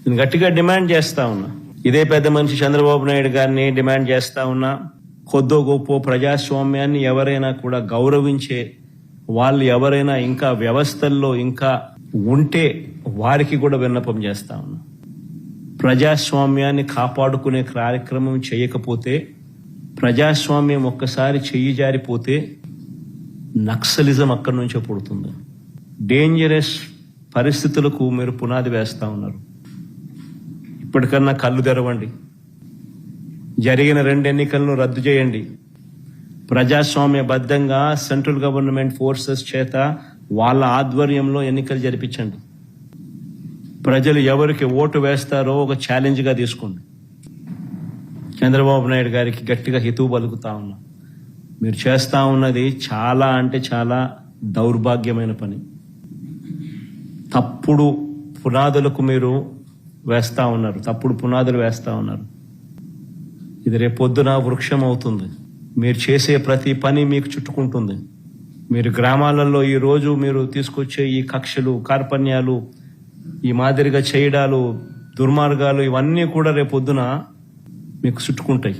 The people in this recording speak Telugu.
నేను గట్టిగా డిమాండ్ చేస్తా ఉన్నా, ఇదే పెద్ద మనిషి చంద్రబాబు నాయుడు గారిని డిమాండ్ చేస్తా ఉన్నా, కొద్దో గొప్ప ప్రజాస్వామ్యాన్ని ఎవరైనా కూడా గౌరవించే వాళ్ళు ఎవరైనా ఇంకా వ్యవస్థల్లో ఇంకా ఉంటే వారికి కూడా విన్నపం చేస్తా ఉన్నా. ప్రజాస్వామ్యాన్ని కాపాడుకునే కార్యక్రమం చేయకపోతే, ప్రజాస్వామ్యం ఒక్కసారి చెయ్యి జారిపోతే నక్సలిజం అక్కడి నుంచే పుడుతుంది. డేంజరస్ పరిస్థితులకు మీరు పునాది వేస్తా ఉన్నారు. ఇప్పటికన్నా కళ్ళు తెరవండి. జరిగిన 2 ఎన్నికలను రద్దు చేయండి. ప్రజాస్వామ్యబద్ధంగా సెంట్రల్ గవర్నమెంట్ ఫోర్సెస్ చేత వాళ్ళ ఆధ్వర్యంలో ఎన్నికలు జరిపించండి. ప్రజలు ఎవరికి ఓటు వేస్తారో ఒక ఛాలెంజ్గా తీసుకోండి. చంద్రబాబు నాయుడు గారికి గట్టిగా హితవు పలుకుతా ఉన్నా, మీరు చేస్తా ఉన్నది చాలా అంటే చాలా దౌర్భాగ్యమైన పని. తప్పుడు పునాదులకు మీరు వేస్తా ఉన్నారు, తప్పుడు పునాదులు వేస్తా ఉన్నారు. ఇది రేపొద్దున వృక్షం అవుతుంది. మీరు చేసే ప్రతి పని మీకు చుట్టుకుంటుంది. మీరు గ్రామాలలో ఈ రోజు మీరు తీసుకొచ్చే ఈ కక్షలు, కార్పణ్యాలు, ఈ మాదిరిగా చేయడాలు, దుర్మార్గాలు, ఇవన్నీ కూడా రేపొద్దున మీకు చుట్టుకుంటాయి.